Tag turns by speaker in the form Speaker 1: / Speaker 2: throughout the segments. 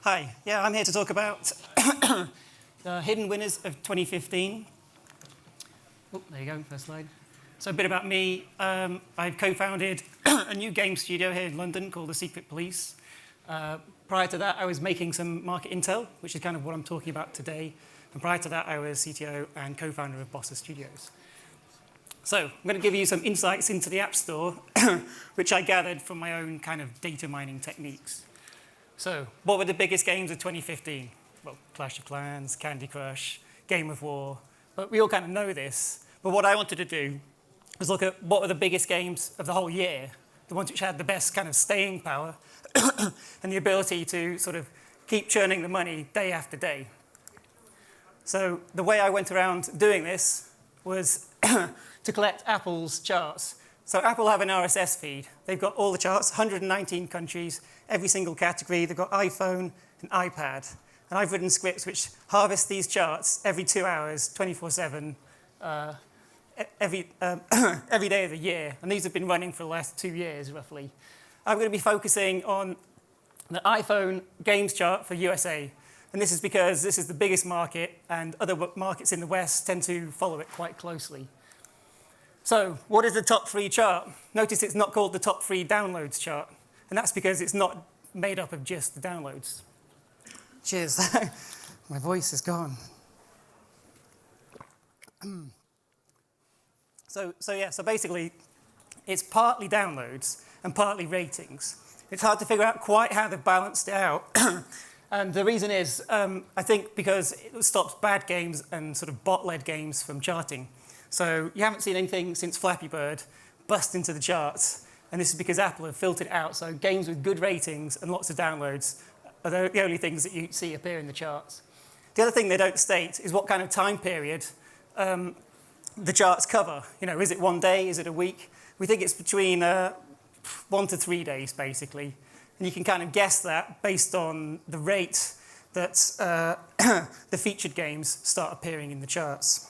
Speaker 1: Hi, yeah, I'm here to talk about the hidden winners of 2015. Oh, there you go, first slide. So a bit about me. I've co-founded a new game studio here in London called The Secret Police. Prior to that, I was making some market intel, which is kind of what I'm talking about today. And prior to that, I was CTO and co-founder of Bossa Studios. So I'm going to give you some insights into the App Store, which I gathered from my own kind of data mining techniques. So what were the biggest games of 2015? Well, Clash of Clans, Candy Crush, Game of War. But we all kind of know this. But what I wanted to do was look at what were the biggest games of the whole year, the ones which had the best kind of staying power and the ability to sort of keep churning the money day after day. So the way I went around doing this was to collect Apple's charts. So Apple have an RSS feed. They've got all the charts, 119 countries, every single category. They've got iPhone and iPad. And I've written scripts which harvest these charts every 2 hours, 24/7, every day of the year. And these have been running for the last 2 years, roughly. I'm going to be focusing on the iPhone games chart for USA. And this is because this is the biggest market, and other markets in the West tend to follow it quite closely. So what is the top 3 chart? Notice it's not called the top 3 downloads chart, and that's because it's not made up of just the downloads. Cheers. My voice is gone. So basically, it's partly downloads and partly ratings. It's hard to figure out quite how they've balanced it out. And the reason is, I think because it stops bad games and sort of bot-led games from charting. So you haven't seen anything since Flappy Bird bust into the charts. And this is because Apple have filtered it out. So games with good ratings and lots of downloads are the only things that you see appear in the charts. The other thing they don't state is what kind of time period the charts cover. You know, is it 1 day? Is it a week? We think it's between 1 to 3 days, basically. And you can kind of guess that based on the rate that the featured games start appearing in the charts.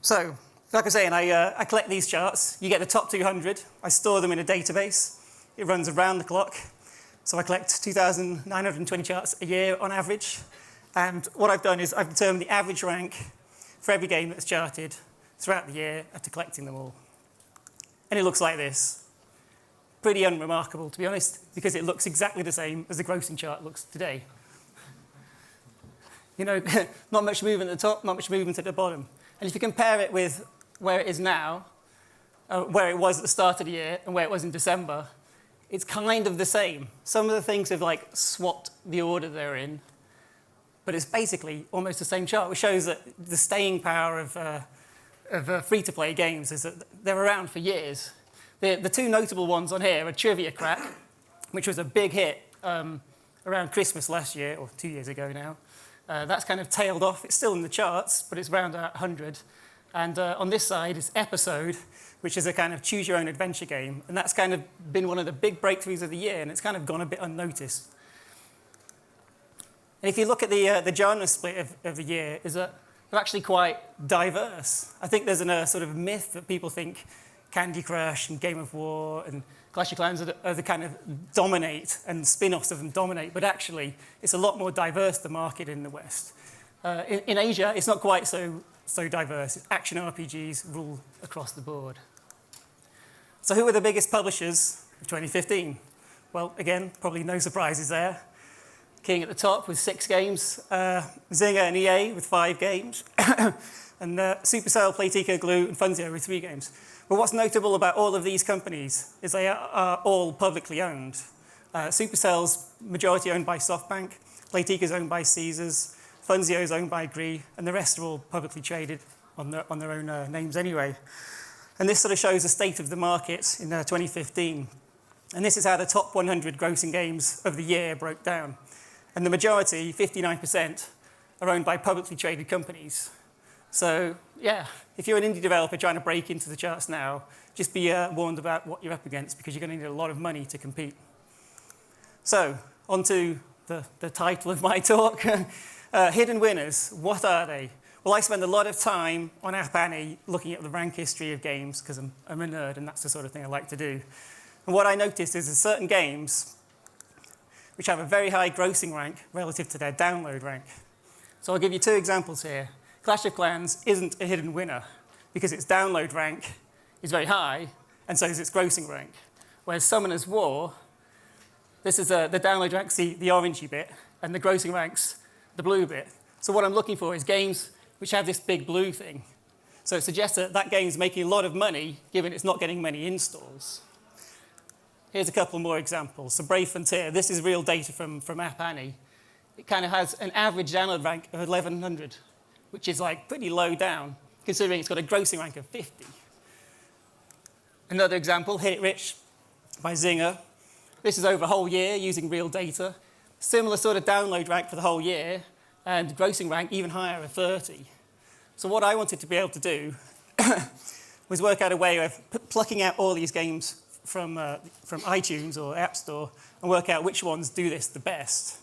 Speaker 1: So, like I was saying, I collect these charts. You get the top 200. I store them in a database. It runs around the clock. So I collect 2,920 charts a year on average. And what I've done is I've determined the average rank for every game that's charted throughout the year after collecting them all. And it looks like this. Pretty unremarkable, to be honest, because it looks exactly the same as the grossing chart looks today. You know, not much movement at the top, not much movement at the bottom. And if you compare it with where it is now, where it was at the start of the year and where it was in December, it's kind of the same. Some of the things have like swapped the order they're in, but it's basically almost the same chart, which shows that the staying power of free-to-play games is that they're around for years. The 2 notable ones on here are Trivia Crack, which was a big hit around Christmas last year, or 2 years ago now. That's kind of tailed off. It's still in the charts, but it's around 100. And on this side is Episode, which is a kind of choose-your-own-adventure game. And that's kind of been one of the big breakthroughs of the year, and it's kind of gone a bit unnoticed. And if you look at the genre split of the year, is that they're actually quite diverse. I think there's a sort of myth that people think Candy Crush and Game of War and Clash of Clans are the kind of dominate, and spin-offs of them dominate, but actually it's a lot more diverse, the market in the West. In Asia, it's not quite so diverse. Action RPGs rule across the board. So who were the biggest publishers of 2015? Well, again, probably no surprises there. King at the top with 6 games, Zynga and EA with 5 games, and Supercell, Playtika, Glu, and Funzio with 3 games. But what's notable about all of these companies is they are all publicly owned. Supercell's majority owned by SoftBank, Playtika's owned by Caesars, Funzio's owned by Gree, and the rest are all publicly traded on their own names anyway. And this sort of shows the state of the market in 2015. And this is how the top 100 grossing games of the year broke down. And the majority, 59%, are owned by publicly traded companies. So, yeah, if you're an indie developer trying to break into the charts now, just be warned about what you're up against, because you're going to need a lot of money to compete. So, on to the title of my talk. Hidden winners, what are they? Well, I spend a lot of time on App Annie looking at the rank history of games, because I'm a nerd, and that's the sort of thing I like to do. And what I noticed is that certain games which have a very high grossing rank relative to their download rank. So I'll give you two examples here. Clash of Clans isn't a hidden winner because its download rank is very high, and so is its grossing rank. Whereas Summoner's War, this is the download rank's the orangey bit, and the grossing rank's the blue bit. So what I'm looking for is games which have this big blue thing. So it suggests that that game's making a lot of money, given it's not getting many installs. Here's a couple more examples. So Brave Frontier, this is real data from App Annie. It kind of has an average download rank of 1100, which is like pretty low down, considering it's got a grossing rank of 50. Another example, Hit It Rich by Zynga. This is over a whole year using real data. Similar sort of download rank for the whole year, and grossing rank even higher at 30. So what I wanted to be able to do was work out a way of plucking out all these games from iTunes or App Store and work out which ones do this the best.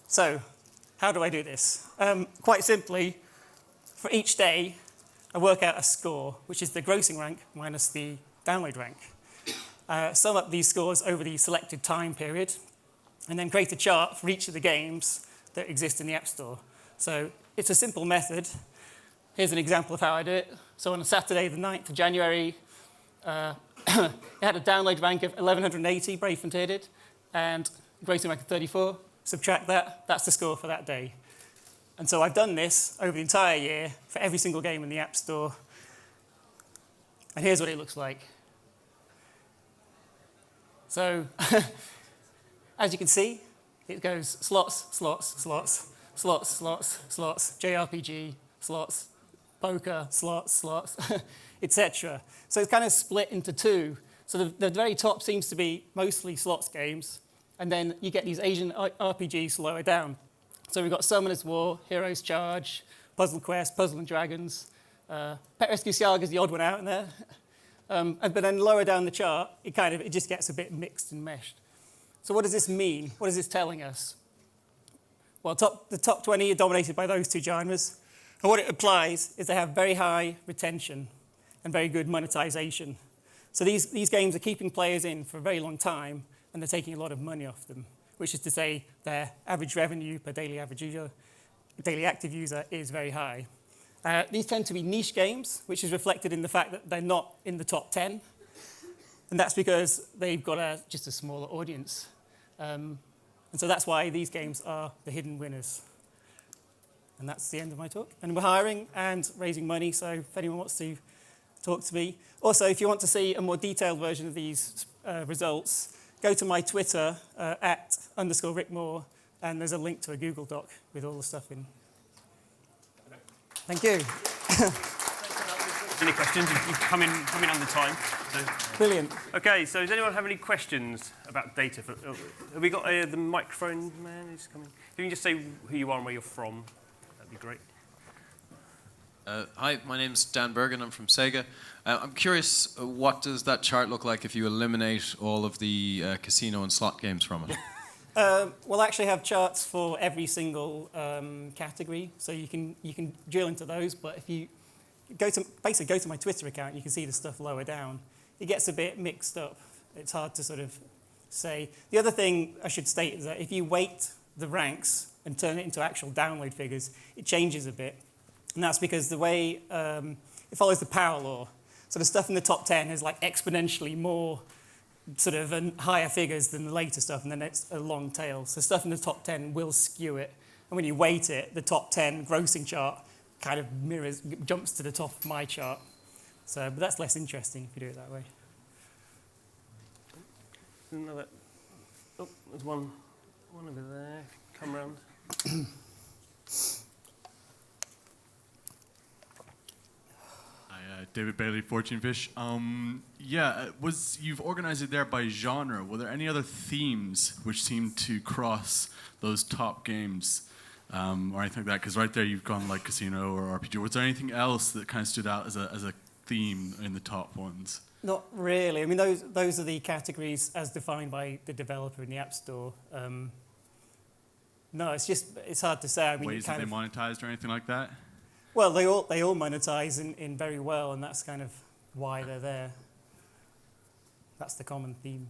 Speaker 1: So how do I do this? Quite simply, for each day, I work out a score, which is the grossing rank minus the download rank. Sum up these scores over the selected time period, and then create a chart for each of the games that exist in the App Store. So it's a simple method. Here's an example of how I do it. So on a Saturday, the 9th of January, it had a download rank of 1180, Brave Frontier did, and grossing rank of 34. Subtract that, that's the score for that day. And so I've done this over the entire year for every single game in the App Store. And here's what it looks like. So as you can see, it goes slots, slots, slots, slots, slots, slots, JRPG, slots, poker, slots, slots, etc. So it's kind of split into two. So the very top seems to be mostly slots games, and then you get these Asian RPGs lower down. So we've got Summoner's War, Heroes Charge, Puzzle Quest, Puzzle and Dragons. Pet Rescue Saga is the odd one out in there. But then lower down the chart, it just gets a bit mixed and meshed. So what does this mean? What is this telling us? Well, the top 20 are dominated by those two genres. And what it implies is they have very high retention and very good monetization. So these games are keeping players in for a very long time, and they're taking a lot of money off them, which is to say their average revenue per daily active user is very high. These tend to be niche games, which is reflected in the fact that they're not in the top 10. And that's because they've got just a smaller audience. And so that's why these games are the hidden winners. And that's the end of my talk. And we're hiring and raising money, so if anyone wants to talk to me. Also, if you want to see a more detailed version of these results, go to my Twitter, @_Rick Moore, and there's a link to a Google Doc with all the stuff in. Thank you.
Speaker 2: Any questions? You've come in under time. So.
Speaker 1: Brilliant.
Speaker 2: Okay, so does anyone have any questions about data? Have we got the microphone man who's coming? If you can just say who you are and where you're from, that'd be great.
Speaker 3: Hi, my name's Dan Bergen. I'm from Sega. I'm curious, what does that chart look like if you eliminate all of the casino and slot games from it?
Speaker 1: We'll actually have charts for every single category, so you can drill into those. But if you basically go to my Twitter account, you can see the stuff lower down. It gets a bit mixed up. It's hard to sort of say. The other thing I should state is that if you weight the ranks and turn it into actual download figures, it changes a bit. And that's because the way it follows the power law. So the stuff in the top 10 is like exponentially more sort of higher figures than the later stuff, and then it's a long tail. So stuff in the top 10 will skew it. And when you weight it, the top 10 grossing chart kind of jumps to the top of my chart. So, but that's less interesting if you do it that way.
Speaker 2: Another. Oh, there's one over there. Come round.
Speaker 4: David Bailey, Fortune Fish. You've organized it there by genre. Were there any other themes which seem to cross those top games or anything like that? Because right there you've gone like casino or RPG. Was there anything else that kind of stood out as a theme in the top ones?
Speaker 1: Not really. I mean, those are the categories as defined by the developer in the App Store. No, it's hard to say. I mean,
Speaker 4: ways that they monetized or anything like that?
Speaker 1: Well, they all monetize in very well, and that's kind of why they're there. That's the common theme.